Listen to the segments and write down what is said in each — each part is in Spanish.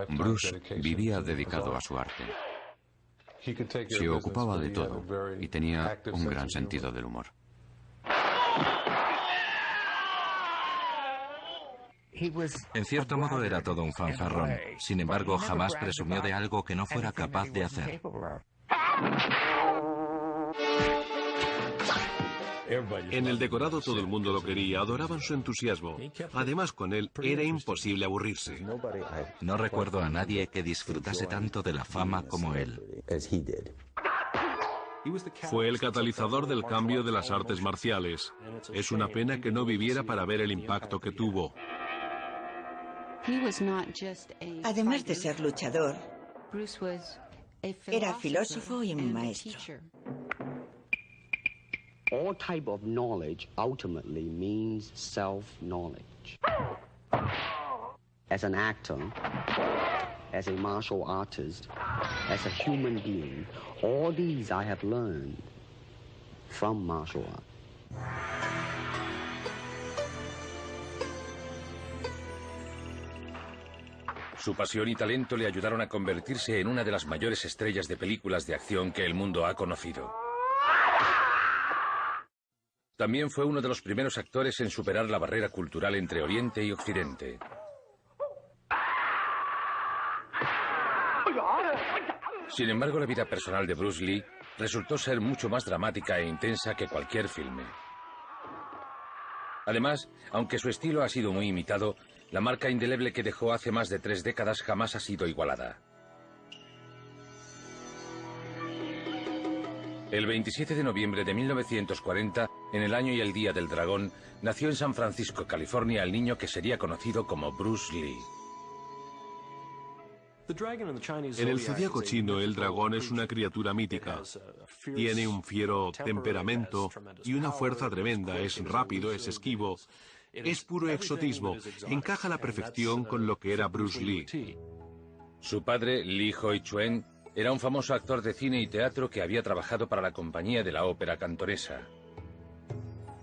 Bruce vivía dedicado a su arte. Se ocupaba de todo y tenía un gran sentido del humor. En cierto modo era todo un fanfarrón. Sin embargo, jamás presumió de algo que no fuera capaz de hacer. En el decorado todo el mundo lo quería, adoraban su entusiasmo. Además, con él era imposible aburrirse. No recuerdo a nadie que disfrutase tanto de la fama como él. Fue el catalizador del cambio de las artes marciales. Es una pena que no viviera para ver el impacto que tuvo. Además de ser luchador, era filósofo y maestro. All type of knowledge ultimately means self-knowledge. As an actor, as a martial artist, as a human being, all these I have learned from martial art. Su pasión y talento le ayudaron a convertirse en una de las mayores estrellas de películas de acción que el mundo ha conocido. También fue uno de los primeros actores en superar la barrera cultural entre Oriente y Occidente. Sin embargo, la vida personal de Bruce Lee resultó ser mucho más dramática e intensa que cualquier filme. Además, aunque su estilo ha sido muy imitado, la marca indeleble que dejó hace más de 3 décadas jamás ha sido igualada. El 27 de noviembre de 1940, en el año y el día del dragón, nació en San Francisco, California, el niño que sería conocido como Bruce Lee. En el zodiaco chino, el dragón es una criatura mítica. Tiene un fiero temperamento y una fuerza tremenda. Es rápido, es esquivo. Es puro exotismo. Encaja a la perfección con lo que era Bruce Lee. Su padre, Lee Hoi-chuen, era un famoso actor de cine y teatro que había trabajado para la compañía de la ópera cantonesa.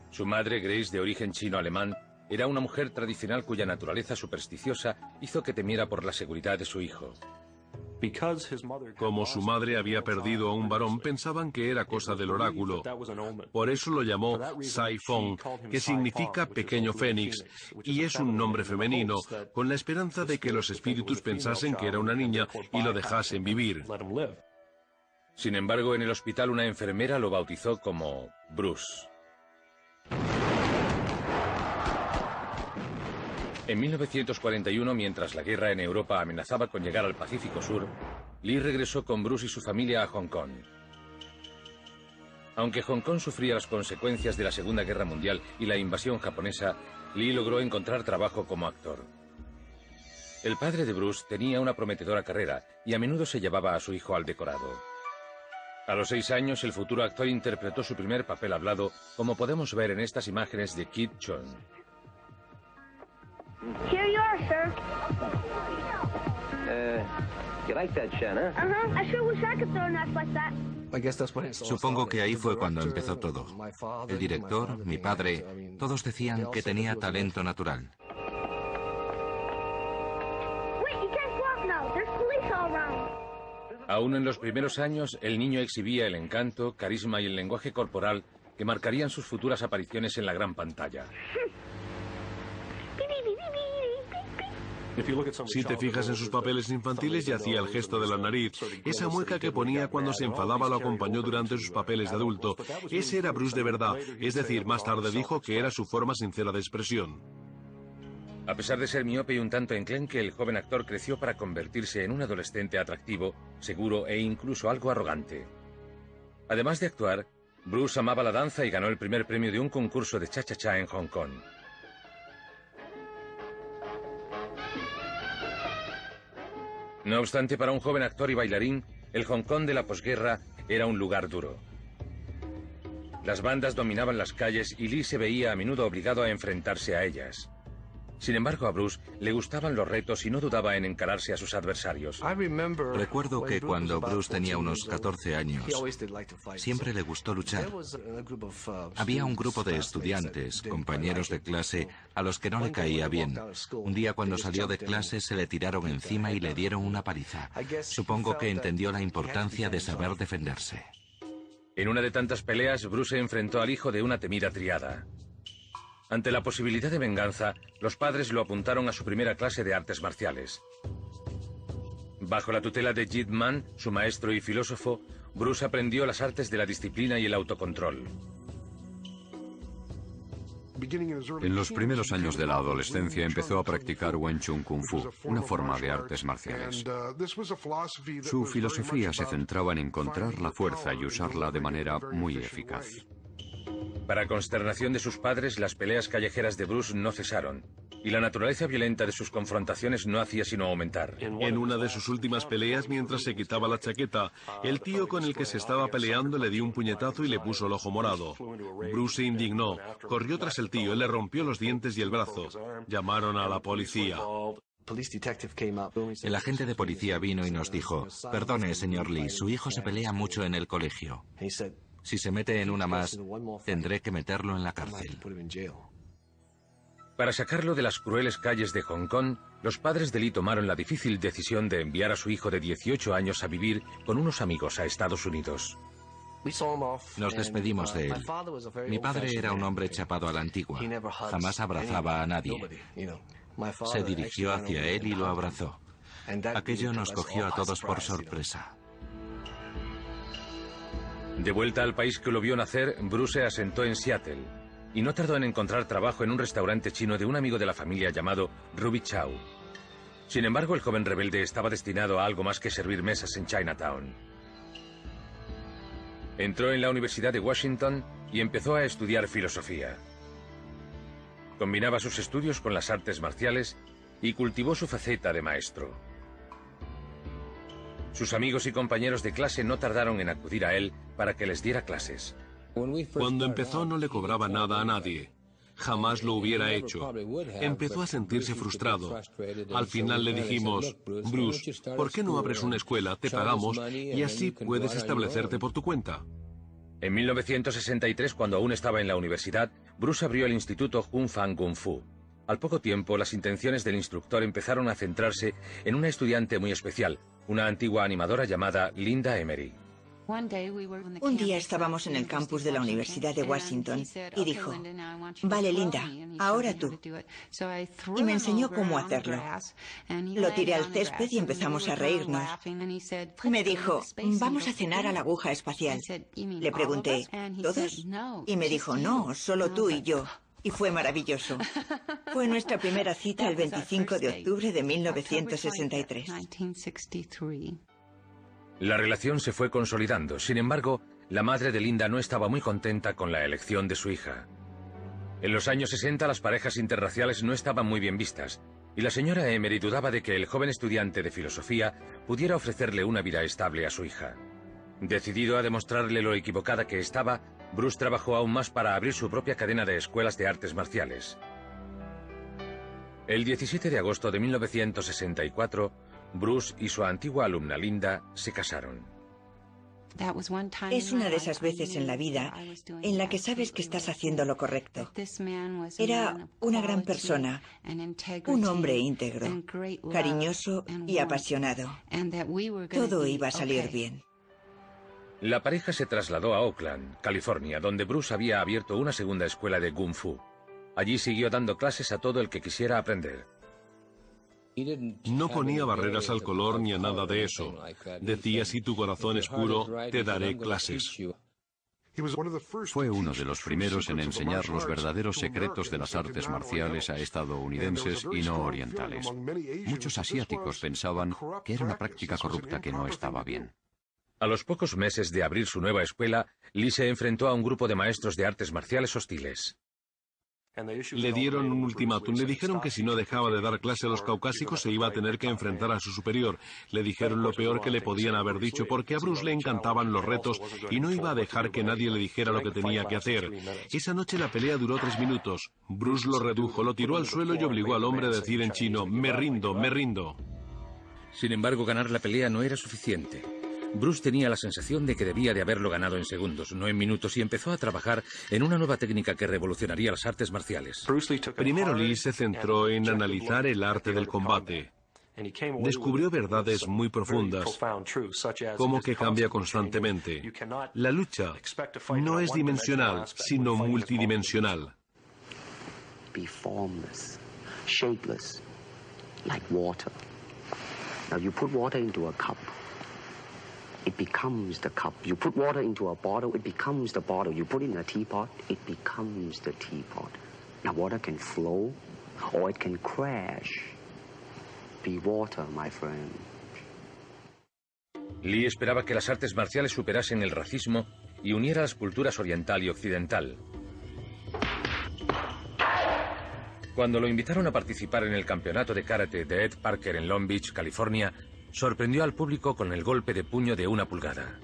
Su madre, Grace, de origen chino-alemán, era una mujer tradicional cuya naturaleza supersticiosa hizo que temiera por la seguridad de su hijo. Como su madre había perdido a un varón, pensaban que era cosa del oráculo. Por eso lo llamó Sai Fong, que significa pequeño fénix, y es un nombre femenino, con la esperanza de que los espíritus pensasen que era una niña y lo dejasen vivir. Sin embargo, en el hospital una enfermera lo bautizó como Bruce. En 1941, mientras la guerra en Europa amenazaba con llegar al Pacífico Sur, Lee regresó con Bruce y su familia a Hong Kong. Aunque Hong Kong sufría las consecuencias de la Segunda Guerra Mundial y la invasión japonesa, Lee logró encontrar trabajo como actor. El padre de Bruce tenía una prometedora carrera y a menudo se llevaba a su hijo al decorado. A los 6 años, el futuro actor interpretó su primer papel hablado, como podemos ver en estas imágenes de Kid Chun. Here you are, sir. You like that, Shanna? I sure wish I could throw a knife like that. Supongo que ahí fue cuando empezó todo. El director, mi padre, todos decían que tenía talento natural. Wait, you can't go out now. There's police all around. Aún en los primeros años, el niño exhibía el encanto, carisma y el lenguaje corporal que marcarían sus futuras apariciones en la gran pantalla. Si te fijas en sus papeles infantiles, ya hacía el gesto de la nariz. Esa mueca que ponía cuando se enfadaba lo acompañó durante sus papeles de adulto. Ese era Bruce de verdad. Es decir, más tarde dijo que era su forma sincera de expresión. A pesar de ser miope y un tanto enclenque, el joven actor creció para convertirse en un adolescente atractivo, seguro e incluso algo arrogante. Además de actuar, Bruce amaba la danza y ganó el primer premio de un concurso de cha-cha-cha en Hong Kong. No obstante, para un joven actor y bailarín, el Hong Kong de la posguerra era un lugar duro. Las bandas dominaban las calles y Lee se veía a menudo obligado a enfrentarse a ellas. Sin embargo, a Bruce le gustaban los retos y no dudaba en encararse a sus adversarios. Recuerdo que cuando Bruce tenía unos 14 años, siempre le gustó luchar. Había un grupo de estudiantes, compañeros de clase, a los que no le caía bien. Un día cuando salió de clase se le tiraron encima y le dieron una paliza. Supongo que entendió la importancia de saber defenderse. En una de tantas peleas, Bruce se enfrentó al hijo de una temida triada. Ante la posibilidad de venganza, los padres lo apuntaron a su primera clase de artes marciales. Bajo la tutela de Jeet Man, su maestro y filósofo, Bruce aprendió las artes de la disciplina y el autocontrol. En los primeros años de la adolescencia empezó a practicar Wing Chun Kung Fu, una forma de artes marciales. Su filosofía se centraba en encontrar la fuerza y usarla de manera muy eficaz. Para consternación de sus padres, las peleas callejeras de Bruce no cesaron, y la naturaleza violenta de sus confrontaciones no hacía sino aumentar. En una de sus últimas peleas, mientras se quitaba la chaqueta, el tío con el que se estaba peleando le dio un puñetazo y le puso el ojo morado. Bruce se indignó, corrió tras el tío y le rompió los dientes y el brazo. Llamaron a la policía. El agente de policía vino y nos dijo: «Perdone, señor Lee, su hijo se pelea mucho en el colegio. Si se mete en una más, tendré que meterlo en la cárcel». Para sacarlo de las crueles calles de Hong Kong, los padres de Lee tomaron la difícil decisión de enviar a su hijo de 18 años a vivir con unos amigos a Estados Unidos. Nos despedimos de él. Mi padre era un hombre chapado a la antigua. Jamás abrazaba a nadie. Se dirigió hacia él y lo abrazó. Aquello nos cogió a todos por sorpresa. De vuelta al país que lo vio nacer, Bruce se asentó en Seattle y no tardó en encontrar trabajo en un restaurante chino de un amigo de la familia llamado Ruby Chow. Sin embargo, el joven rebelde estaba destinado a algo más que servir mesas en Chinatown. Entró en la Universidad de Washington y empezó a estudiar filosofía. Combinaba sus estudios con las artes marciales y cultivó su faceta de maestro. Sus amigos y compañeros de clase no tardaron en acudir a él para que les diera clases. Cuando empezó no le cobraba nada a nadie. Jamás lo hubiera hecho. Empezó a sentirse frustrado. Al final le dijimos: «Bruce, ¿por qué no abres una escuela? Te pagamos y así puedes establecerte por tu cuenta». En 1963, cuando aún estaba en la universidad, Bruce abrió el Instituto Hun Fan Kung Fu. Al poco tiempo, las intenciones del instructor empezaron a centrarse en una estudiante muy especial, una antigua animadora llamada Linda Emery. Un día estábamos en el campus de la Universidad de Washington y dijo: «Vale, Linda, ahora tú». Y me enseñó cómo hacerlo. Lo tiré al césped y empezamos a reírnos. Me dijo: «Vamos a cenar a la aguja espacial». Le pregunté: «¿Todos?» Y me dijo: «No, solo tú y yo». Y fue maravilloso. Fue nuestra primera cita el 25 de octubre de 1963. La relación se fue consolidando. Sin embargo, la madre de Linda no estaba muy contenta con la elección de su hija. En los años 60 las parejas interraciales no estaban muy bien vistas, y la señora Emery dudaba de que el joven estudiante de filosofía pudiera ofrecerle una vida estable a su hija. Decidido a demostrarle lo equivocada que estaba, Bruce trabajó aún más para abrir su propia cadena de escuelas de artes marciales. El 17 de agosto de 1964, Bruce y su antigua alumna Linda se casaron. Es una de esas veces en la vida en la que sabes que estás haciendo lo correcto. Era una gran persona, un hombre íntegro, cariñoso y apasionado. Todo iba a salir bien. La pareja se trasladó a Oakland, California, donde Bruce había abierto una segunda escuela de Kung Fu. Allí siguió dando clases a todo el que quisiera aprender. No ponía barreras al color ni a nada de eso. Decía: «Si tu corazón es puro, te daré clases». Fue uno de los primeros en enseñar los verdaderos secretos de las artes marciales a estadounidenses y no orientales. Muchos asiáticos pensaban que era una práctica corrupta que no estaba bien. A los pocos meses de abrir su nueva escuela, Lee se enfrentó a un grupo de maestros de artes marciales hostiles. Le dieron un ultimátum, le dijeron que si no dejaba de dar clase a los caucásicos se iba a tener que enfrentar a su superior. Le dijeron lo peor que le podían haber dicho porque a Bruce le encantaban los retos y no iba a dejar que nadie le dijera lo que tenía que hacer. Esa noche la pelea duró 3 minutos. Bruce lo redujo, lo tiró al suelo y obligó al hombre a decir en chino, me rindo, me rindo. Sin embargo, ganar la pelea no era suficiente. Bruce tenía la sensación de que debía de haberlo ganado en segundos, no en minutos, y empezó a trabajar en una nueva técnica que revolucionaría las artes marciales. Primero Lee se centró en analizar el arte del combate. Descubrió verdades muy profundas, como que cambia constantemente. La lucha no es dimensional, sino multidimensional. Be formless, shapeless, like water. Now you put water into a cup. It becomes the cup. You put water into a bottle, it becomes the bottle. You put it in a teapot, it becomes the teapot. Now water can flow or it can crash. Be water, my friend. Lee esperaba que las artes marciales superasen el racismo y uniera las culturas oriental y occidental. Cuando lo invitaron a participar en el campeonato de karate de Ed Parker en Long Beach, California, sorprendió al público con el golpe de puño de 1 pulgada.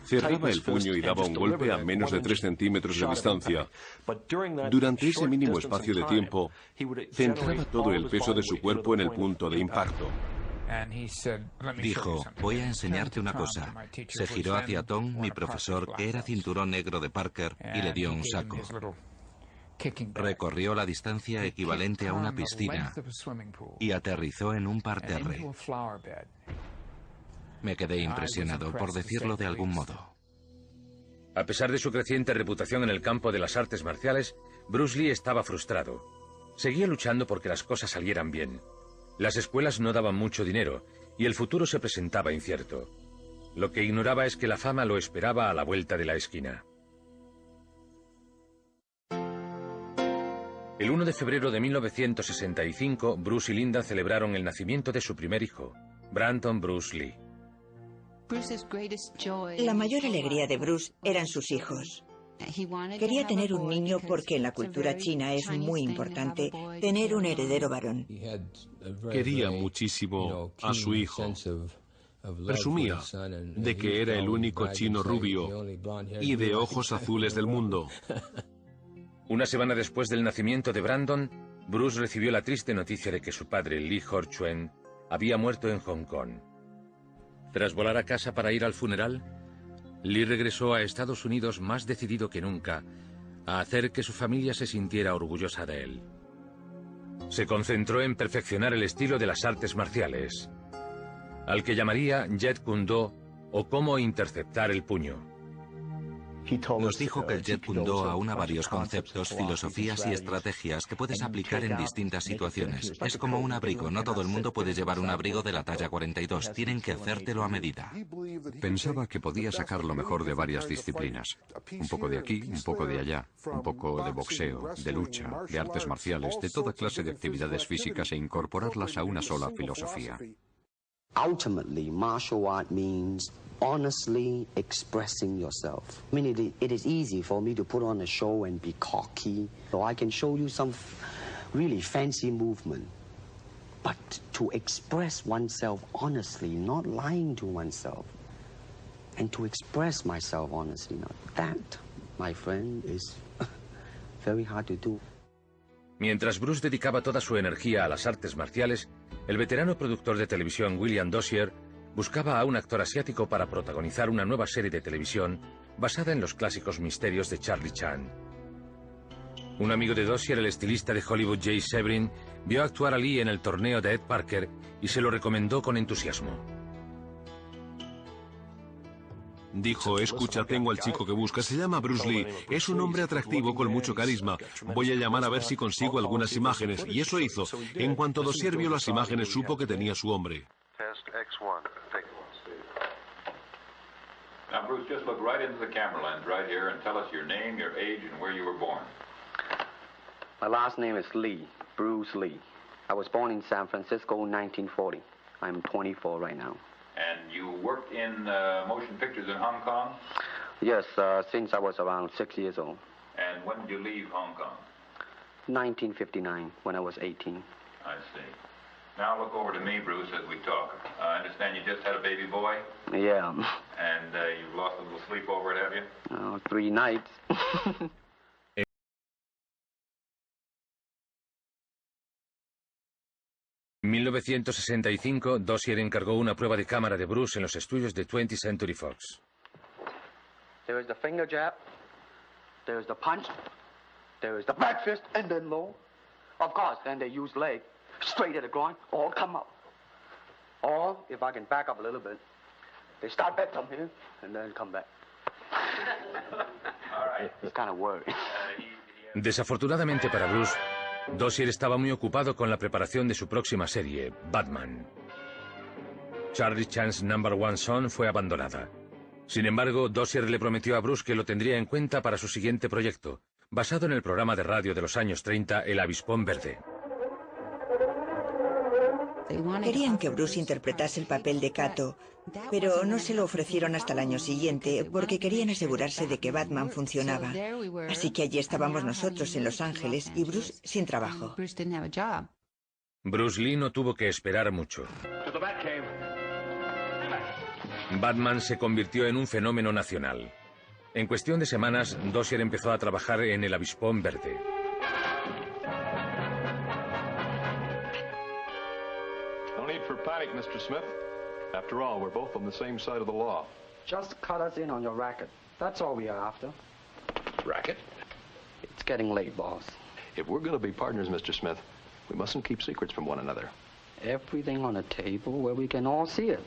Cerraba el puño y daba un golpe a menos de 3 centímetros de distancia. Durante ese mínimo espacio de tiempo, centraba todo el peso de su cuerpo en el punto de impacto. Dijo, voy a enseñarte una cosa. Se giró hacia Tom, mi profesor, que era cinturón negro de Parker, y le dio un saco. Recorrió la distancia equivalente a una piscina y aterrizó en un parterre. Me quedé impresionado, por decirlo de algún modo. A pesar de su creciente reputación en el campo de las artes marciales, Bruce Lee estaba frustrado. Seguía luchando porque las cosas salieran bien. Las escuelas no daban mucho dinero y el futuro se presentaba incierto. Lo que ignoraba es que la fama lo esperaba a la vuelta de la esquina. El 1 de febrero de 1965, Bruce y Linda celebraron el nacimiento de su primer hijo, Brandon Bruce Lee. La mayor alegría de Bruce eran sus hijos. Quería tener un niño porque en la cultura china es muy importante tener un heredero varón. Quería muchísimo a su hijo. Presumía de que era el único chino rubio y de ojos azules del mundo. Una semana después del nacimiento de Brandon, Bruce recibió la triste noticia de que su padre, Lee Hor-chuen, había muerto en Hong Kong. Tras volar a casa para ir al funeral, Lee regresó a Estados Unidos más decidido que nunca a hacer que su familia se sintiera orgullosa de él. Se concentró en perfeccionar el estilo de las artes marciales, al que llamaría Jeet Kune Do o cómo interceptar el puño. Nos dijo que el Jeet Kune Do aúna varios conceptos, filosofías y estrategias que puedes aplicar en distintas situaciones. Es como un abrigo, no todo el mundo puede llevar un abrigo de la talla 42, tienen que hacértelo a medida. Pensaba que podía sacar lo mejor de varias disciplinas. Un poco de aquí, un poco de allá, un poco de boxeo, de lucha, de artes marciales, de toda clase de actividades físicas e incorporarlas a una sola filosofía. Ultimately, martial art means honestly expressing yourself. I mean, it is easy for me to put on a show and be cocky, so I can show you some really fancy movement. But to express oneself honestly, not lying to oneself, and to express myself honestly, now that, my friend, is very hard to do. Mientras Bruce dedicaba toda su energía a las artes marciales, el veterano productor de televisión William Dozier buscaba a un actor asiático para protagonizar una nueva serie de televisión basada en los clásicos misterios de Charlie Chan. Un amigo de Dozier, el estilista de Hollywood Jay Severin, vio actuar a Lee en el torneo de Ed Parker y se lo recomendó con entusiasmo. Dijo, escucha, tengo al chico que busca, se llama Bruce Lee, es un hombre atractivo con mucho carisma, voy a llamar a ver si consigo algunas imágenes, y eso hizo. En cuanto Dozier vio las imágenes, supo que tenía su hombre. Now, Bruce, just look right into the camera lens right here and tell us your name, your age, and where you were born. My last name is Lee, Bruce Lee. I was born in San Francisco in 1940. I'm 24 right now. And you worked in motion pictures in Hong Kong? Yes, since I was around 6 years old. And when did you leave Hong Kong? 1959, when I was 18. I see. Now look over to me, Bruce, as we talk. I understand you just had a baby boy? Yeah. And you've lost a little sleep over it, have you? 3 nights. En 1965, Dozier encargó una prueba de cámara de Bruce en los estudios de 20th Century Fox. There is the finger jab, there is the punch, there is the back fist, and then low. Of course, then they use leg, straight at the groin, or come up. Or, if I can back up a little bit, they start back from here, and then come back. All right. It's kind of worried. Desafortunadamente para Bruce, Dozier estaba muy ocupado con la preparación de su próxima serie, Batman. Charlie Chan's Number One Son fue abandonada. Sin embargo, Dozier le prometió a Bruce que lo tendría en cuenta para su siguiente proyecto, basado en el programa de radio de los años 30, El Avispón Verde. Querían que Bruce interpretase el papel de Kato, pero no se lo ofrecieron hasta el año siguiente porque querían asegurarse de que Batman funcionaba. Así que allí estábamos nosotros en Los Ángeles y Bruce sin trabajo. Bruce Lee no tuvo que esperar mucho. Batman se convirtió en un fenómeno nacional. En cuestión de semanas, Dozier empezó a trabajar en El Avispón Verde. No need for panic, Mr. Smith. After all, we're both on the same side of the law. Just cut us in on your racket. That's all we are after. Racket? It's getting late, boss. If we're going to be partners, Mr. Smith, we mustn't keep secrets from one another. Everything on a table where we can all see it.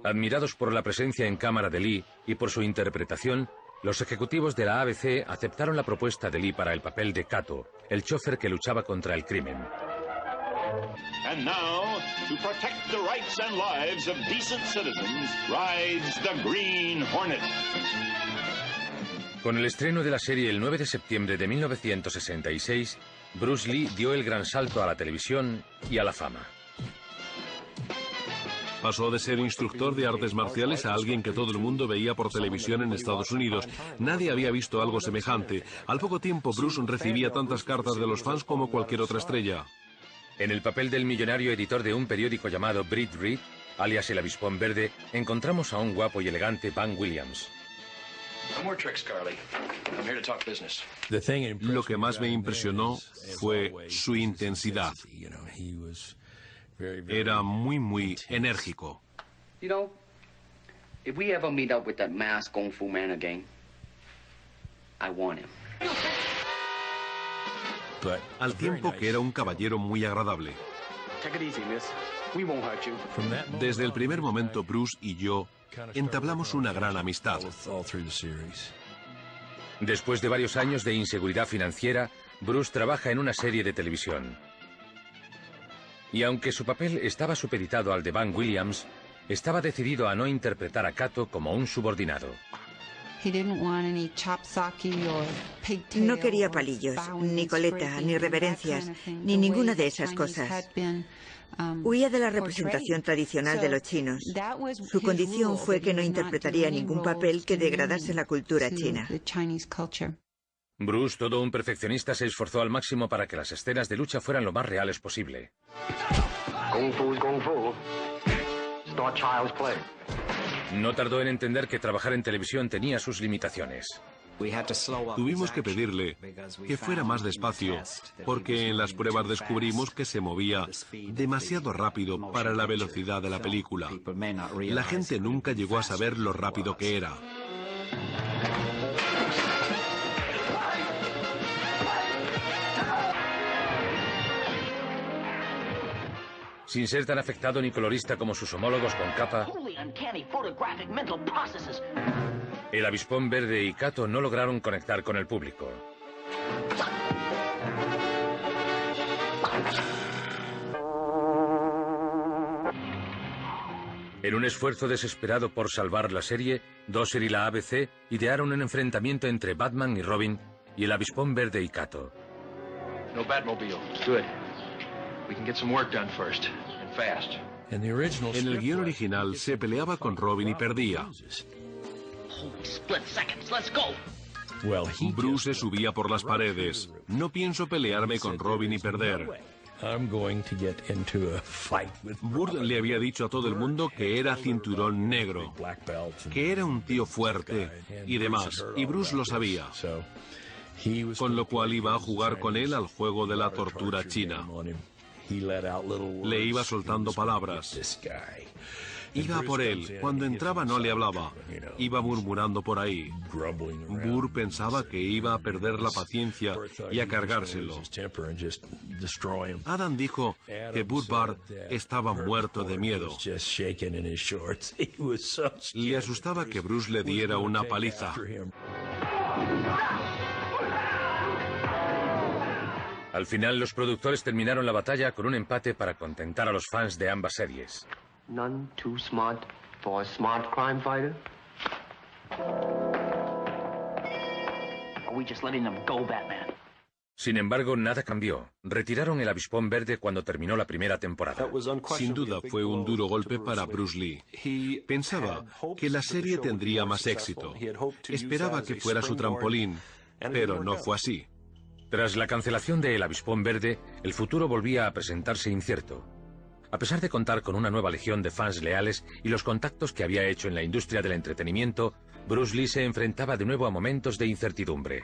Admirados por la presencia en cámara de Lee y por su interpretación, los ejecutivos de la ABC aceptaron la propuesta de Lee para el papel de Kato, el chofer que luchaba contra el crimen. And now, to protect the rights and lives of decent citizens, rides the Green Hornet. Con el estreno de la serie el 9 de septiembre de 1966, Bruce Lee dio el gran salto a la televisión y a la fama. Pasó de ser instructor de artes marciales a alguien que todo el mundo veía por televisión en Estados Unidos. Nadie había visto algo semejante. Al poco tiempo, Bruce recibía tantas cartas de los fans como cualquier otra estrella. En el papel del millonario editor de un periódico llamado Britt Reed, alias El Avispón Verde, encontramos a un guapo y elegante Van Williams. Lo que más me impresionó fue su intensidad. Era muy enérgico. You know, if we ever meet up with that masked Kung Fu man again, I want him. Al tiempo que era un caballero muy agradable. Take it easy, miss. We won't hurt you. Desde el primer momento, Bruce y yo entablamos una gran amistad. Después de varios años de inseguridad financiera, Bruce trabaja en una serie de televisión. Y aunque su papel estaba supeditado al de Van Williams, estaba decidido a no interpretar a Kato como un subordinado. No quería palillos, ni coleta, ni reverencias, ni ninguna de esas cosas. Huía de la representación tradicional de los chinos. Su condición fue que no interpretaría ningún papel que degradase la cultura china. Bruce, todo un perfeccionista, se esforzó al máximo para que las escenas de lucha fueran lo más reales posible. Kung Fu es Kung Fu. It's not child's play. No tardó en entender que trabajar en televisión tenía sus limitaciones. Tuvimos que pedirle que fuera más despacio, porque en las pruebas descubrimos que se movía demasiado rápido para la velocidad de la película. La gente nunca llegó a saber lo rápido que era. Sin ser tan afectado ni colorista como sus homólogos con capa, El Avispón Verde y Kato no lograron conectar con el público. En un esfuerzo desesperado por salvar la serie, Dozier y la ABC idearon un enfrentamiento entre Batman y Robin y El Avispón Verde y Kato. No Batmobile. Good. We can get some work done first, and fast. En el guión original se peleaba con Robin y perdía. Bruce se subía por las paredes. No pienso pelearme con Robin y perder. Burt le había dicho a todo el mundo que era cinturón negro, que era un tío fuerte y demás, y Bruce lo sabía. Con lo cual iba a jugar con él al juego de la tortura china. Le iba soltando palabras. Iba por él. Cuando entraba no le hablaba. Iba murmurando por ahí. Burr pensaba que iba a perder la paciencia y a cargárselo. Adam dijo que Burr Bard estaba muerto de miedo. Le asustaba que Bruce le diera una paliza. Al final, los productores terminaron la batalla con un empate para contentar a los fans de ambas series. None too smart for a smart crime fighter. Are we just letting them go, Batman? Sin embargo, nada cambió. Retiraron el avispón verde cuando terminó la primera temporada. Sin duda fue un duro golpe para Bruce Lee. Pensaba que la serie tendría más éxito. Esperaba que fuera su trampolín, pero no fue así. Tras la cancelación de El Avispón Verde, el futuro volvía a presentarse incierto. A pesar de contar con una nueva legión de fans leales y los contactos que había hecho en la industria del entretenimiento, Bruce Lee se enfrentaba de nuevo a momentos de incertidumbre.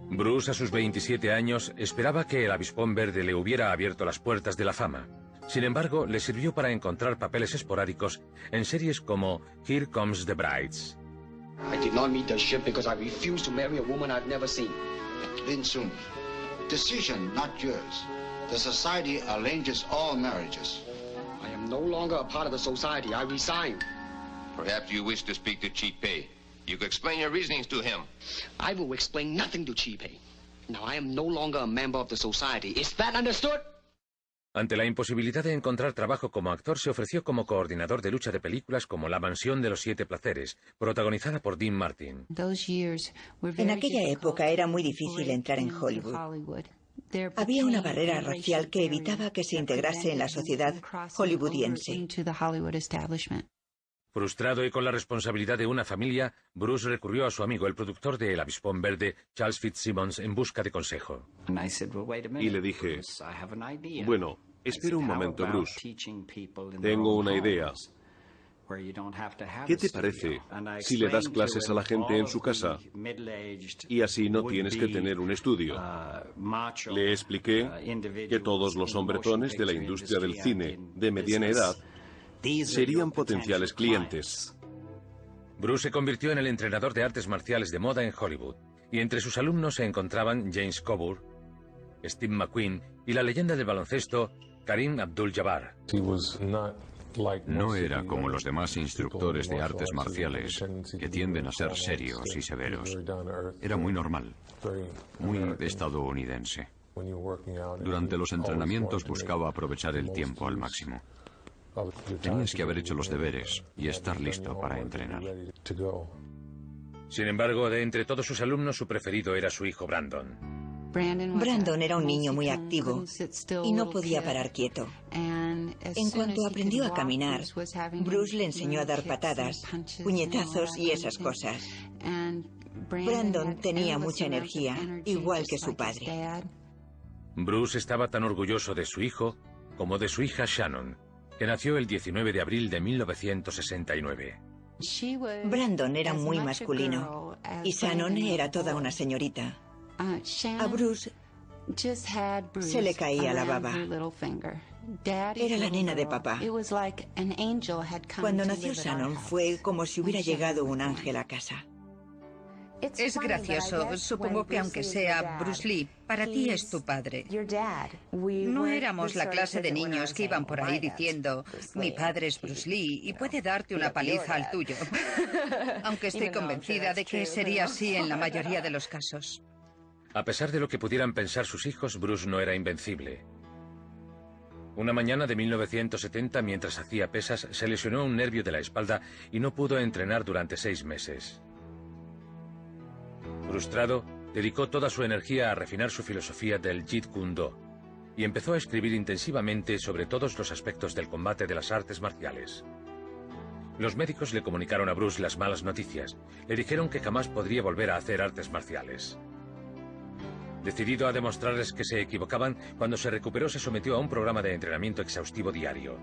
Bruce, a sus 27 años, esperaba que El Avispón Verde le hubiera abierto las puertas de la fama. Sin embargo, le sirvió para encontrar papeles esporádicos en series como Here Comes the Brides. I did not meet the ship because I refused to marry a woman I've never seen. Vincent, decision not yours. The society arranges all marriages. I am no longer a part of the society. I resign. Perhaps you wish to speak to Chi Pei. You could explain your reasonings to him. I will explain nothing to Chi Pei. Now I am no longer a member of the society. Is that understood? Ante la imposibilidad de encontrar trabajo como actor, se ofreció como coordinador de lucha de películas como La Mansión de los Siete Placeres, protagonizada por Dean Martin. En aquella época era muy difícil entrar en Hollywood. Había una barrera racial que evitaba que se integrase en la sociedad hollywoodiense. Frustrado y con la responsabilidad de una familia, Bruce recurrió a su amigo, el productor de El Avispón Verde, Charles Fitzsimmons, en busca de consejo. Y le dije, bueno, espera un momento, Bruce. Tengo una idea. ¿Qué te parece si le das clases a la gente en su casa? Y así no tienes que tener un estudio. Le expliqué que todos los hombretones de la industria del cine de mediana edad serían potenciales clientes. Bruce se convirtió en el entrenador de artes marciales de moda en Hollywood, y entre sus alumnos se encontraban James Coburn, Steve McQueen y la leyenda del baloncesto Kareem Abdul-Jabbar. No era como los demás instructores de artes marciales, que tienden a ser serios y severos. Era muy normal, muy estadounidense. Durante los entrenamientos buscaba aprovechar el tiempo al máximo. Tenías que haber hecho los deberes y estar listo para entrenar. Sin embargo, de entre todos sus alumnos, su preferido era su hijo Brandon. Brandon era un niño muy activo y no podía parar quieto. En cuanto aprendió a caminar, Bruce le enseñó a dar patadas, puñetazos y esas cosas. Brandon tenía mucha energía, igual que su padre. Bruce estaba tan orgulloso de su hijo como de su hija Shannon, que nació el 19 de abril de 1969. Brandon era muy masculino y Shannon era toda una señorita. A Bruce se le caía la baba. Era la nena de papá. Cuando nació Shannon fue como si hubiera llegado un ángel a casa. Es gracioso. Supongo que aunque sea Bruce Lee, para ti es tu padre. No éramos la clase de niños que iban por ahí diciendo, mi padre es Bruce Lee y puede darte una paliza al tuyo. Aunque estoy convencida de que sería así en la mayoría de los casos. A pesar de lo que pudieran pensar sus hijos, Bruce no era invencible. Una mañana de 1970, mientras hacía pesas, se lesionó un nervio de la espalda y no pudo entrenar durante 6 meses. Frustrado, dedicó toda su energía a refinar su filosofía del Jeet Kune Do. y empezó a escribir intensivamente sobre todos los aspectos del combate de las artes marciales. Los médicos le comunicaron a Bruce las malas noticias. Le dijeron que jamás podría volver a hacer artes marciales. Decidido a demostrarles que se equivocaban, cuando se recuperó se sometió a un programa de entrenamiento exhaustivo diario.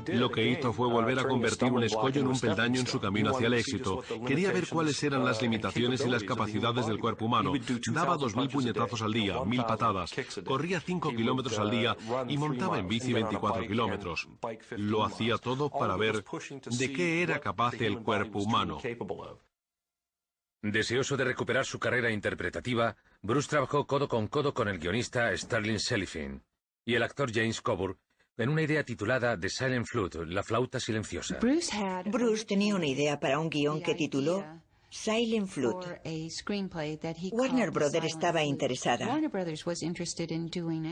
Lo que hizo fue volver a convertir un escollo en un peldaño en su camino hacia el éxito. Quería ver cuáles eran las limitaciones y las capacidades del cuerpo humano. Daba 2000 puñetazos al día, 1000 patadas, corría 5 kilómetros al día y montaba en bici 24 kilómetros. Lo hacía todo para ver de qué era capaz el cuerpo humano. Deseoso de recuperar su carrera interpretativa, Bruce trabajó codo con el guionista Sterling Sellifin y el actor James Coburn en una idea titulada The Silent Flute, la flauta silenciosa. Bruce tenía una idea para un guión que tituló Silent Flute. Warner Brothers estaba interesada.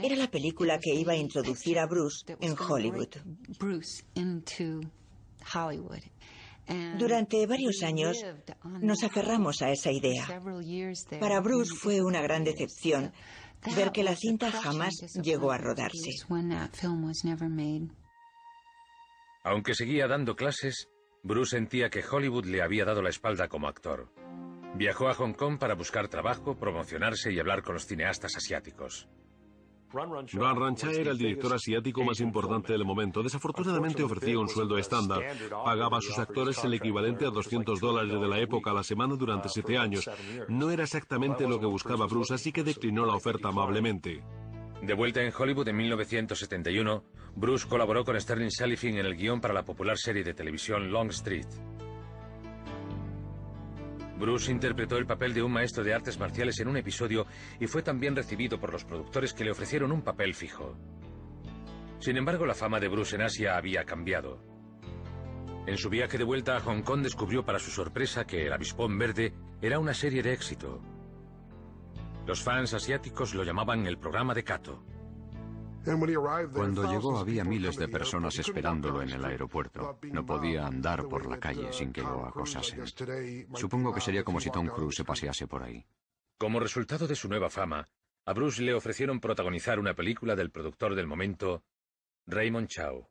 Era la película que iba a introducir a Bruce en Hollywood. Durante varios años nos aferramos a esa idea. Para Bruce fue una gran decepción ver que la cinta jamás llegó a rodarse. Aunque seguía dando clases, Bruce sentía que Hollywood le había dado la espalda como actor. Viajó a Hong Kong para buscar trabajo, promocionarse y hablar con los cineastas asiáticos. Ran Ran Cha era el director asiático más importante del momento. Desafortunadamente ofrecía un sueldo estándar. Pagaba a sus actores el equivalente a $200 de la época a la semana durante 7 años. No era exactamente lo que buscaba Bruce, así que declinó la oferta amablemente. De vuelta en Hollywood en 1971, Bruce colaboró con Sterling Sellifin en el guión para la popular serie de televisión Long Street. Bruce interpretó el papel de un maestro de artes marciales en un episodio y fue tan bien recibido por los productores que le ofrecieron un papel fijo. Sin embargo, la fama de Bruce en Asia había cambiado. En su viaje de vuelta a Hong Kong descubrió para su sorpresa que El Avispón Verde era una serie de éxito. Los fans asiáticos lo llamaban el programa de Kato. Cuando llegó había miles de personas esperándolo en el aeropuerto. No podía andar por la calle sin que lo acosasen. Supongo que sería como si Tom Cruise se pasease por ahí. Como resultado de su nueva fama, a Bruce le ofrecieron protagonizar una película del productor del momento, Raymond Chow.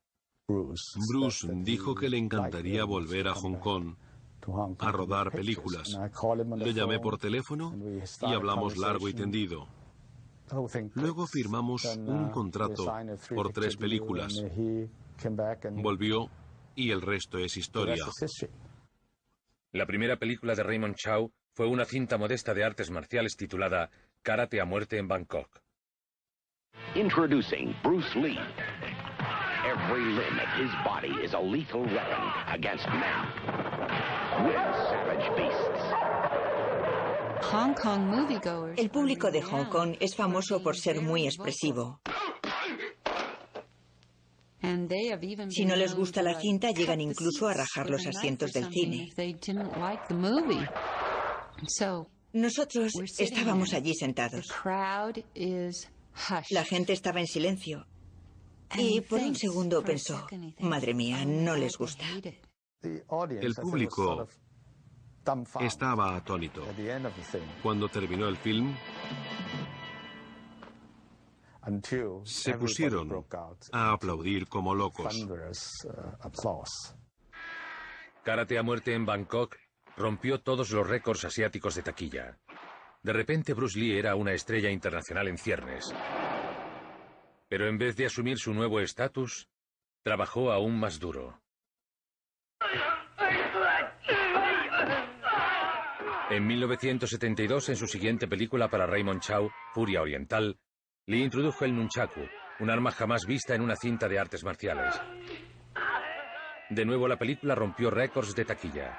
Bruce dijo que le encantaría volver a Hong Kong a rodar películas. Le llamé por teléfono y hablamos largo y tendido. Luego firmamos un contrato por 3 películas. Volvió y el resto es historia. La primera película de Raymond Chow fue una cinta modesta de artes marciales titulada Karate a muerte en Bangkok. Introducing Bruce Lee. Every limb of his body is a lethal weapon against men. With savage beasts. El público de Hong Kong es famoso por ser muy expresivo. Si no les gusta la cinta, llegan incluso a rajar los asientos del cine. Nosotros estábamos allí sentados. La gente estaba en silencio. Y por un segundo pensó, madre mía, no les gusta. El público estaba atónito. Cuando terminó el film, se pusieron a aplaudir como locos. Karate a muerte en Bangkok rompió todos los récords asiáticos de taquilla. De repente Bruce Lee era una estrella internacional en ciernes. Pero en vez de asumir su nuevo estatus, trabajó aún más duro. En 1972, en su siguiente película para Raymond Chow, Furia Oriental, Lee introdujo el nunchaku, un arma jamás vista en una cinta de artes marciales. De nuevo la película rompió récords de taquilla.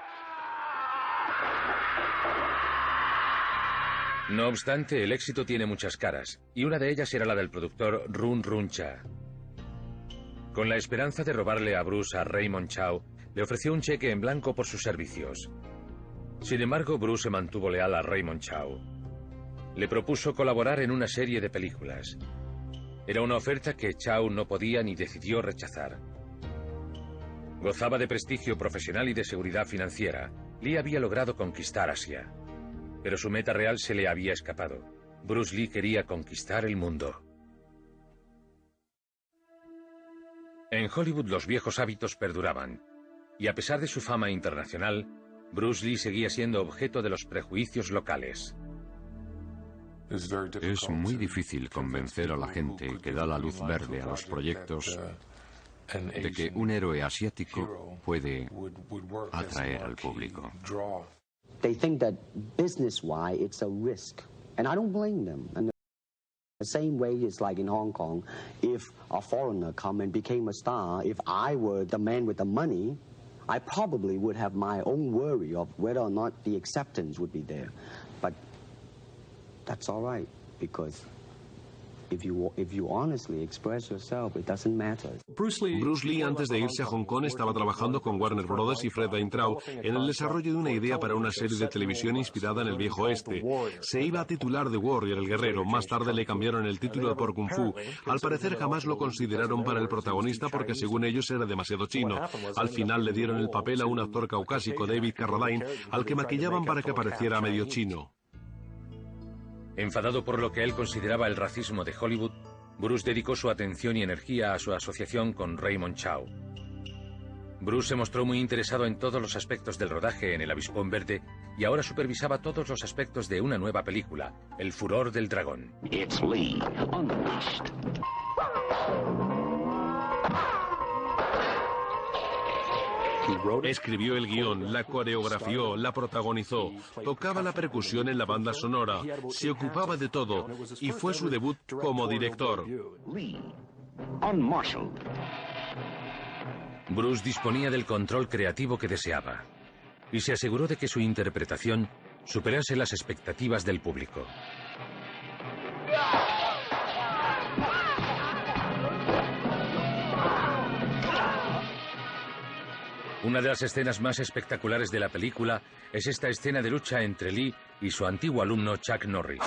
No obstante, el éxito tiene muchas caras, y una de ellas era la del productor Run Run Cha. Con la esperanza de robarle a Bruce a Raymond Chow, le ofreció un cheque en blanco por sus servicios. Sin embargo, Bruce se mantuvo leal a Raymond Chow. Le propuso colaborar en una serie de películas. Era una oferta que Chow no podía ni decidió rechazar. Gozaba de prestigio profesional y de seguridad financiera. Lee había logrado conquistar Asia. Pero su meta real se le había escapado. Bruce Lee quería conquistar el mundo. En Hollywood los viejos hábitos perduraban, y a pesar de su fama internacional, Bruce Lee seguía siendo objeto de los prejuicios locales. Es muy difícil convencer a la gente que da la luz verde a los proyectos de que un héroe asiático puede atraer al público. They think that business-wise it's a risk, and I don't blame them. And the same way it's like in Hong Kong, if a foreigner come and became a star, if I were the man with the money, I probably would have my own worry of whether or not the acceptance would be there. But that's all right, because if you honestly express yourself, it doesn't matter. Bruce Lee, antes de irse a Hong Kong, estaba trabajando con Warner Brothers y Fred Weintraub en el desarrollo de una idea para una serie de televisión inspirada en el viejo oeste. Se iba a titular The Warrior, el guerrero. Más tarde le cambiaron el título por Kung Fu. Al parecer jamás lo consideraron para el protagonista porque según ellos era demasiado chino. Al final le dieron el papel a un actor caucásico, David Carradine, al que maquillaban para que pareciera medio chino. Enfadado por lo que él consideraba el racismo de Hollywood, Bruce dedicó su atención y energía a su asociación con Raymond Chow. Bruce se mostró muy interesado en todos los aspectos del rodaje en El Avispón Verde y ahora supervisaba todos los aspectos de una nueva película, El Furor del Dragón. It's Lee, unleashed. Escribió el guión, la coreografió, la protagonizó, tocaba la percusión en la banda sonora, se ocupaba de todo y fue su debut como director. Bruce disponía del control creativo que deseaba y se aseguró de que su interpretación superase las expectativas del público. Una de las escenas más espectaculares de la película es esta escena de lucha entre Lee y su antiguo alumno Chuck Norris.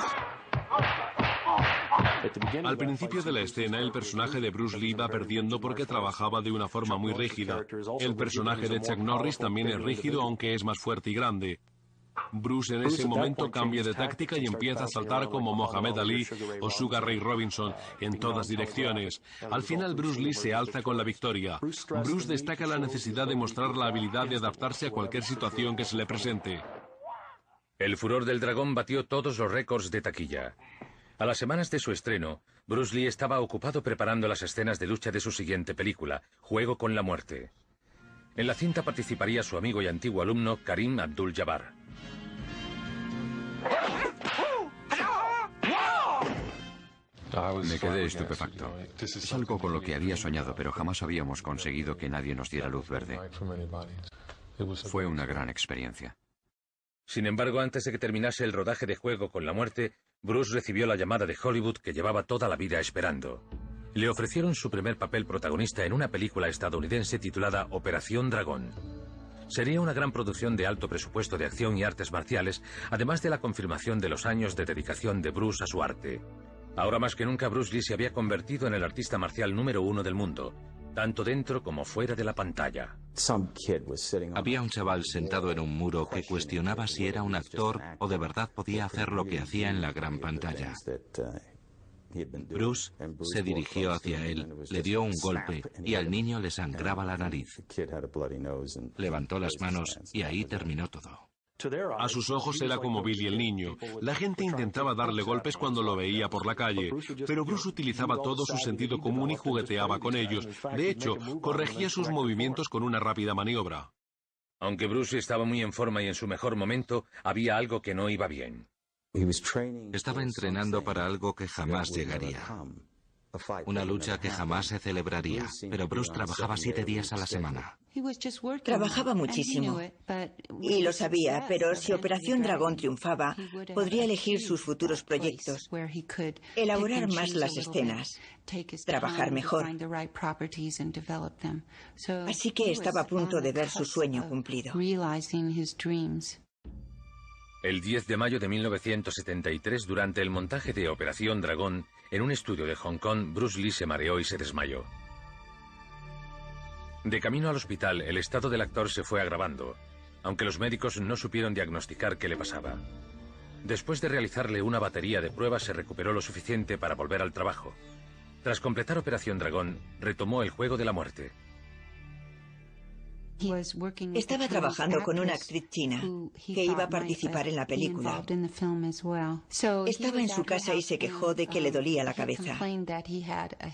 Al principio de la escena, el personaje de Bruce Lee va perdiendo porque trabajaba de una forma muy rígida. El personaje de Chuck Norris también es rígido, aunque es más fuerte y grande. Bruce en ese momento cambia de táctica y empieza a saltar como Mohamed Ali o Sugar Ray Robinson en todas direcciones. Al final Bruce Lee se alza con la victoria. Bruce destaca la necesidad de mostrar la habilidad de adaptarse a cualquier situación que se le presente. El Furor del Dragón batió todos los récords de taquilla. A las semanas de su estreno, Bruce Lee estaba ocupado preparando las escenas de lucha de su siguiente película, Juego con la Muerte. En la cinta participaría su amigo y antiguo alumno Karim Abdul-Jabbar. Me quedé estupefacto. Es algo con lo que había soñado, pero jamás habíamos conseguido que nadie nos diera luz verde. Fue una gran experiencia. Sin embargo, antes de que terminase el rodaje de Juego con la Muerte, Bruce recibió la llamada de Hollywood que llevaba toda la vida esperando. Le ofrecieron su primer papel protagonista en una película estadounidense titulada Operación Dragón. Sería una gran producción de alto presupuesto de acción y artes marciales, además de la confirmación de los años de dedicación de Bruce a su arte. Ahora más que nunca Bruce Lee se había convertido en el artista marcial número 1 del mundo, tanto dentro como fuera de la pantalla. Había un chaval sentado en un muro que cuestionaba si era un actor o de verdad podía hacer lo que hacía en la gran pantalla. Bruce se dirigió hacia él, le dio un golpe y al niño le sangraba la nariz. Levantó las manos y ahí terminó todo. A sus ojos era como Billy el niño. La gente intentaba darle golpes cuando lo veía por la calle, pero Bruce utilizaba todo su sentido común y jugueteaba con ellos. De hecho, corregía sus movimientos con una rápida maniobra. Aunque Bruce estaba muy en forma y en su mejor momento, había algo que no iba bien. Estaba entrenando para algo que jamás llegaría. Una lucha que jamás se celebraría, pero Bruce trabajaba 7 días a la semana. Trabajaba muchísimo y lo sabía, pero si Operación Dragón triunfaba, podría elegir sus futuros proyectos, elaborar más las escenas, trabajar mejor. Así que estaba a punto de ver su sueño cumplido. El 10 de mayo de 1973, durante el montaje de Operación Dragón, en un estudio de Hong Kong, Bruce Lee se mareó y se desmayó. De camino al hospital, el estado del actor se fue agravando, aunque los médicos no supieron diagnosticar qué le pasaba. Después de realizarle una batería de pruebas, se recuperó lo suficiente para volver al trabajo. Tras completar Operación Dragón, retomó el juego de la muerte. Estaba trabajando con una actriz china que iba a participar en la película. Estaba en su casa y se quejó de que le dolía la cabeza.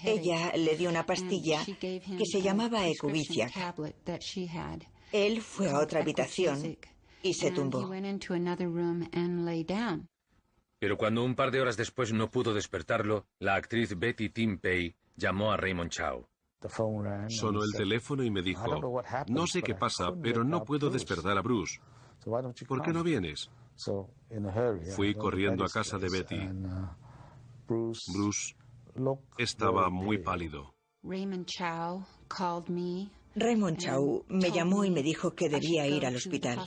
Ella le dio una pastilla que se llamaba Ecubiciac. Él fue a otra habitación y se tumbó. Pero cuando un par de horas después no pudo despertarlo, la actriz Betty Timpey llamó a Raymond Chow. Sonó el teléfono y me dijo, no sé qué pasa, pero no puedo despertar a Bruce. ¿Por qué no vienes? Fui corriendo a casa de Betty. Bruce estaba muy pálido. Raymond Chow me llamó y me dijo que debía ir al hospital.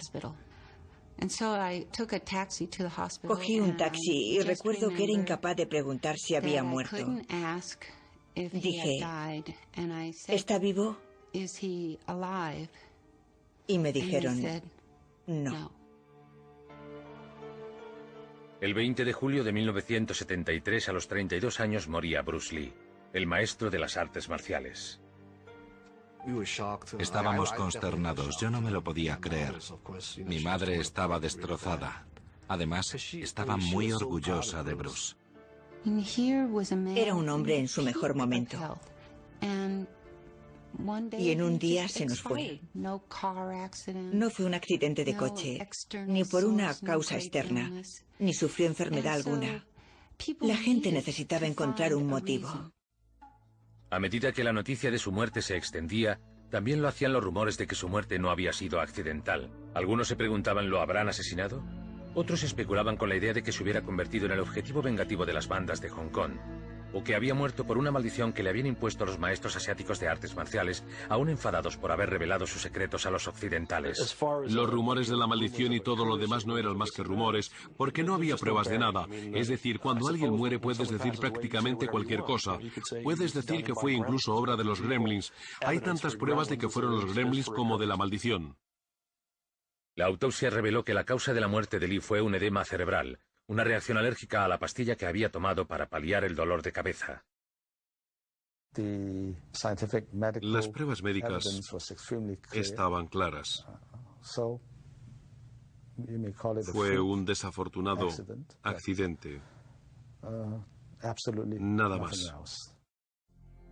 Cogí un taxi y recuerdo que era incapaz de preguntar si había muerto. Dije, ¿está vivo? Y me dijeron, no. El 20 de julio de 1973, a los 32 años, moría Bruce Lee, el maestro de las artes marciales. Estábamos consternados, yo no me lo podía creer. Mi madre estaba destrozada. Además, estaba muy orgullosa de Bruce. Era un hombre en su mejor momento. Y en un día se nos fue. No fue un accidente de coche, ni por una causa externa, ni sufrió enfermedad alguna. La gente necesitaba encontrar un motivo. A medida que la noticia de su muerte se extendía, también lo hacían los rumores de que su muerte no había sido accidental. Algunos se preguntaban, ¿lo habrán asesinado? Otros especulaban con la idea de que se hubiera convertido en el objetivo vengativo de las bandas de Hong Kong, o que había muerto por una maldición que le habían impuesto los maestros asiáticos de artes marciales, aún enfadados por haber revelado sus secretos a los occidentales. Los rumores de la maldición y todo lo demás no eran más que rumores, porque no había pruebas de nada. Es decir, cuando alguien muere puedes decir prácticamente cualquier cosa. Puedes decir que fue incluso obra de los gremlins. Hay tantas pruebas de que fueron los gremlins como de la maldición. La autopsia reveló que la causa de la muerte de Lee fue un edema cerebral, una reacción alérgica a la pastilla que había tomado para paliar el dolor de cabeza. Las pruebas médicas estaban claras. Fue un desafortunado accidente. Nada más.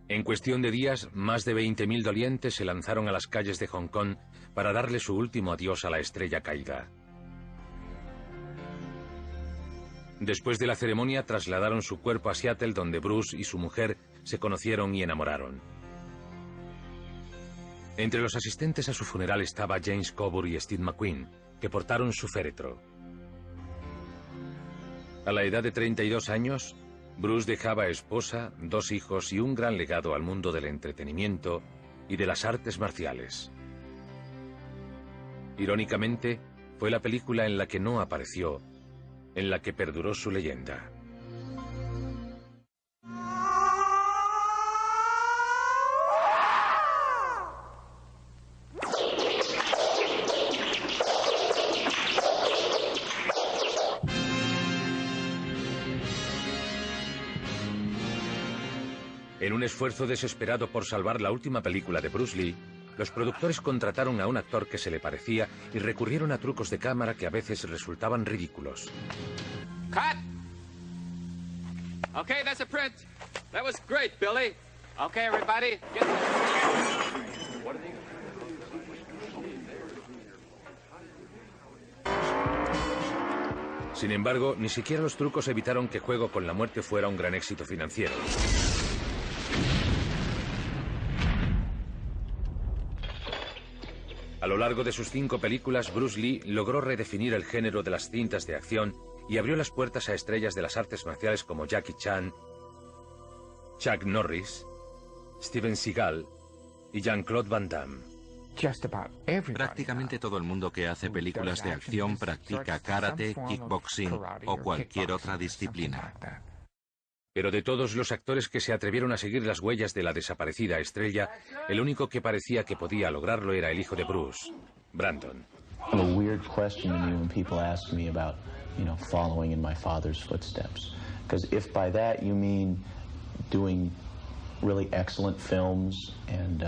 En cuestión de días, más de 20.000 dolientes se lanzaron a las calles de Hong Kong para darle su último adiós a la estrella caída. Después de la ceremonia, trasladaron su cuerpo a Seattle, donde Bruce y su mujer se conocieron y enamoraron. Entre los asistentes a su funeral estaba James Coburn y Steve McQueen, que portaron su féretro. A la edad de 32 años, Bruce dejaba esposa, 2 hijos y un gran legado al mundo del entretenimiento y de las artes marciales. Irónicamente, fue la película en la que no apareció, en la que perduró su leyenda. En un esfuerzo desesperado por salvar la última película de Bruce Lee, los productores contrataron a un actor que se le parecía y recurrieron a trucos de cámara que a veces resultaban ridículos. Cut! Okay, that's a print. That was great, Billy. Okay, everybody, get... Sin embargo, ni siquiera los trucos evitaron que Juego con la Muerte fuera un gran éxito financiero. A lo largo de sus 5 películas, Bruce Lee logró redefinir el género de las cintas de acción y abrió las puertas a estrellas de las artes marciales como Jackie Chan, Chuck Norris, Steven Seagal y Jean-Claude Van Damme. Prácticamente todo el mundo que hace películas de acción practica karate, kickboxing o cualquier otra disciplina. Pero de todos los actores que se atrevieron a seguir las huellas de la desaparecida estrella, el único que parecía que podía lograrlo era el hijo de Bruce, Brandon. A weird question to me when people ask me about, following in my father's footsteps. Because if by that you mean doing really excellent films and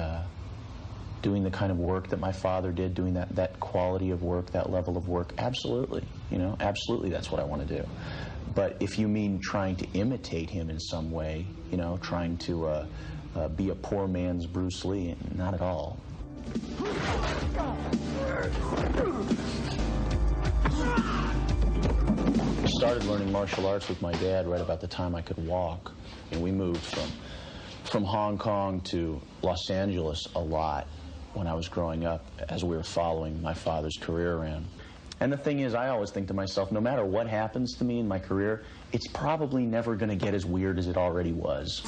doing the kind of work that my father did, doing that quality of work, that level of work, absolutely, you know, absolutely that's what I want to do. But if you mean trying to imitate him in some way, you know, trying to be a poor man's Bruce Lee, not at all. I started learning martial arts with my dad right about the time I could walk, and we moved from Hong Kong to Los Angeles a lot when I was growing up as we were following my father's career around. And the thing is, I always think to myself, no matter what happens to me in my career, it's probably never going to get as weird as it already was.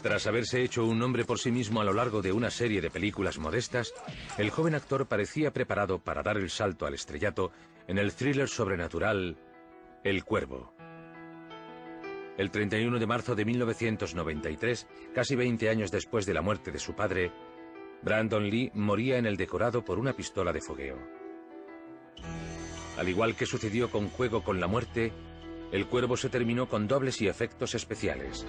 Tras haberse hecho un nombre por sí mismo a lo largo de una serie de películas modestas, el joven actor parecía preparado para dar el salto al estrellato en el thriller sobrenatural El Cuervo. El 31 de marzo de 1993, casi 20 años después de la muerte de su padre, Brandon Lee moría en el decorado por una pistola de fogueo. Al igual que sucedió con Juego con la Muerte, El Cuervo se terminó con dobles y efectos especiales.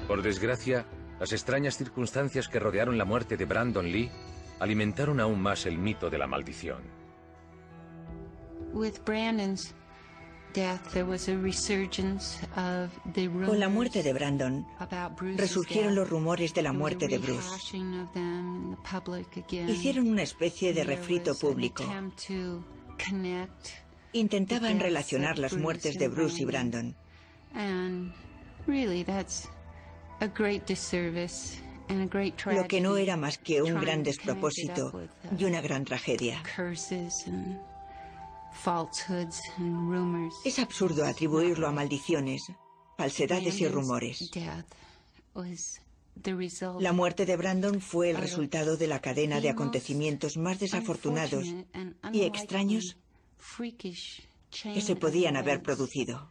Por desgracia, las extrañas circunstancias que rodearon la muerte de Brandon Lee alimentaron aún más el mito de la maldición. Con la muerte de Brandon, resurgieron los rumores de la muerte de Bruce. Hicieron una especie de refrito público. Intentaban relacionar las muertes de Bruce y Brandon. Lo que no era más que un gran despropósito y una gran tragedia. Es absurdo atribuirlo a maldiciones, falsedades y rumores. La muerte de Brandon fue el resultado de la cadena de acontecimientos más desafortunados y extraños que se podían haber producido.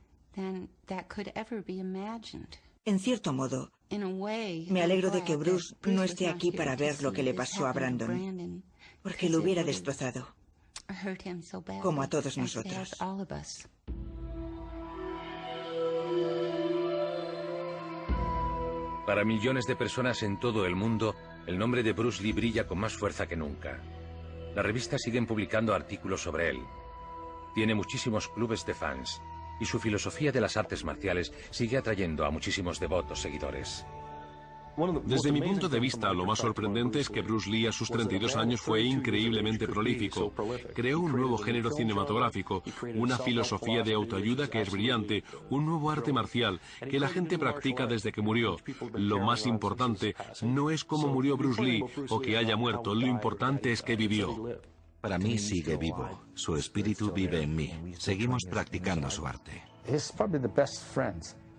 En cierto modo, me alegro de que Bruce no esté aquí para ver lo que le pasó a Brandon, porque lo hubiera destrozado, como a todos nosotros. Para millones de personas en todo el mundo, el nombre de Bruce Lee brilla con más fuerza que nunca. Las revistas siguen publicando artículos sobre él. Tiene muchísimos clubes de fans, y su filosofía de las artes marciales sigue atrayendo a muchísimos devotos seguidores. Desde mi punto de vista, lo más sorprendente es que Bruce Lee a sus 32 años fue increíblemente prolífico. Creó un nuevo género cinematográfico, una filosofía de autoayuda que es brillante, un nuevo arte marcial que la gente practica desde que murió. Lo más importante no es cómo murió Bruce Lee o que haya muerto, lo importante es que vivió. Para mí sigue vivo. Su espíritu vive en mí. Seguimos practicando su arte.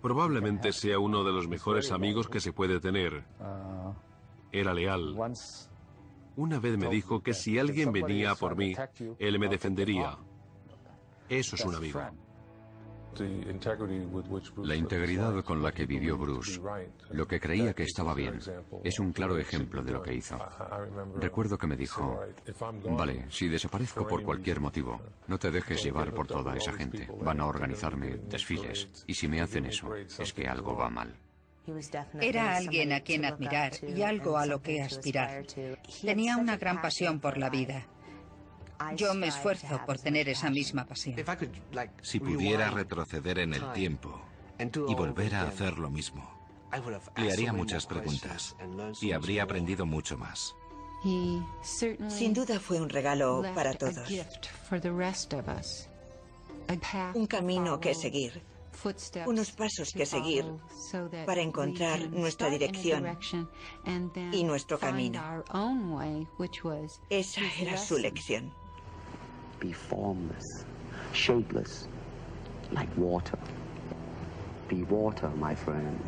Probablemente sea uno de los mejores amigos que se puede tener. Era leal. Una vez me dijo que si alguien venía a por mí, él me defendería. Eso es un amigo. La integridad con la que vivió Bruce, lo que creía que estaba bien, es un claro ejemplo de lo que hizo. Recuerdo que me dijo, vale, si desaparezco por cualquier motivo, no te dejes llevar por toda esa gente. Van a organizarme desfiles, y si me hacen eso, es que algo va mal. Era alguien a quien admirar y algo a lo que aspirar. Tenía una gran pasión por la vida. Yo me esfuerzo por tener esa misma pasión. Si pudiera retroceder en el tiempo y volver a hacer lo mismo, le haría muchas preguntas y habría aprendido mucho más. Sin duda fue un regalo para todos. Un camino que seguir. Unos pasos que seguir para encontrar nuestra dirección y nuestro camino. Esa era su lección. Be formless, shapeless, like water. Be water, my friend.